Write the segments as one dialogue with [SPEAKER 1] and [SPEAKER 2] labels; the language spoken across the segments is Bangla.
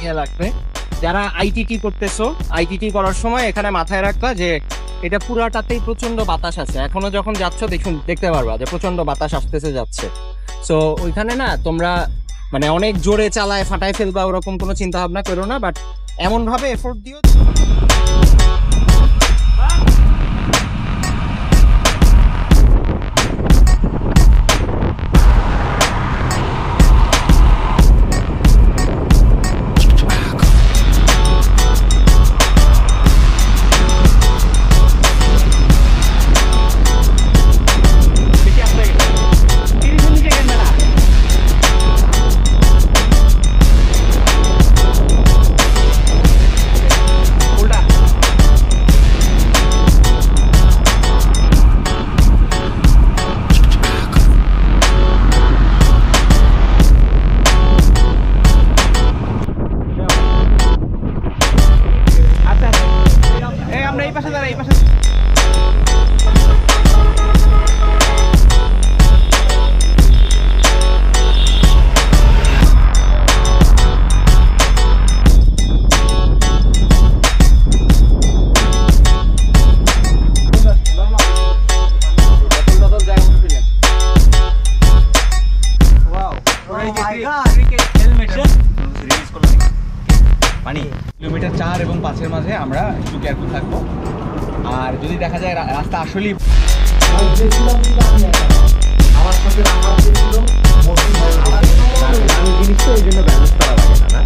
[SPEAKER 1] ইয়ে লাগবে। যারা আইটিটি করতেছো, আইটিটি করার সময় এখানে মাথায় রাখবা যে এটা পুরাটাতেই প্রচন্ড বাতাস আছে। এখনো যখন যাচ্ছ দেখতে পারবা যে প্রচন্ড বাতাস আসতেছে যাচ্ছে। সো ওইখানে না তোমরা মানে অনেক জোরে চালায় ফাটায় ফেলবা ওরকম কোনো চিন্তা ভাবনা করো না, বাট এমন ভাবে এফোর্ট দিও।
[SPEAKER 2] কিলোমিটার 4 এবং 5-এর মাঝে আমরা একটু কেয়ারফুল থাকবো। আর যদি দেখা যায় রাস্তা আসলেই জিনিস তো এই জন্য ব্যালেন্স করা লাগে না।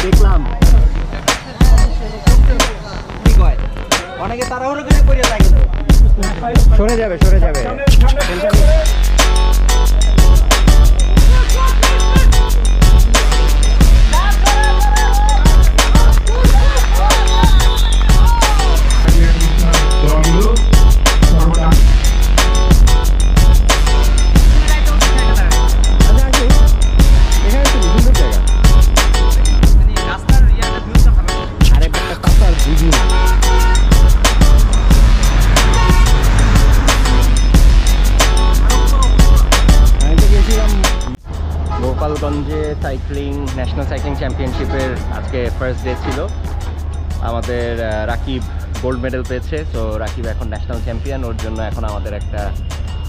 [SPEAKER 2] দেখলাম অনেকে তাড়াহুড়ো করে পড়ে যায়, সরে যাবে সরে যাবে। গোপালগঞ্জে ন্যাশনাল সাইক্লিং চ্যাম্পিয়নশিপের আজকে ফার্স্ট ডে ছিল। আমাদের রাকিব গোল্ড মেডেল পেয়েছে। সো রাকিব এখন ন্যাশনাল চ্যাম্পিয়ন। ওর জন্য এখন আমাদের একটা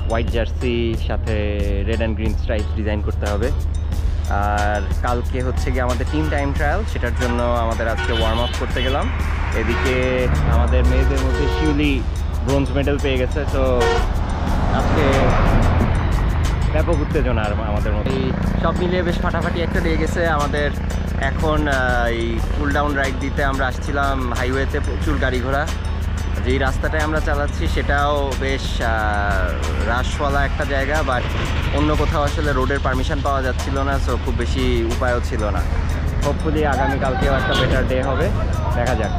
[SPEAKER 2] হোয়াইট জার্সি সাথে red and green stripes design করতে হবে। আর কালকে হচ্ছে গিয়ে আমাদের টিম টাইম ট্রায়াল, সেটার জন্য আমাদের আজকে ওয়ার্ম আপ করতে গেলাম। এদিকে আমাদের মেয়েদের মধ্যে শিউলি ব্রোঞ্জ মেডেল পেয়ে গেছে। তো আজকে ব্যাপক উত্তেজনা আর আমাদের মধ্যে সব মিলিয়ে বেশ ফাটাফাটি একটা লেগে গেছে আমাদের। এখন এই ফুল ডাউন রাইড দিতে আমরা আসছিলাম হাইওয়েতে, প্রচুর গাড়ি ঘোড়া। যেই রাস্তাটায় আমরা চালাচ্ছি সেটাও বেশ রাশওয়ালা একটা জায়গা, বাট অন্য কোথাও আসলে রোডের পারমিশন পাওয়া যাচ্ছিল না। সো খুব বেশি উপায়ও ছিল না। হোপফুলি আগামীকালকেও একটা বেটার ডে হবে, দেখা যাক।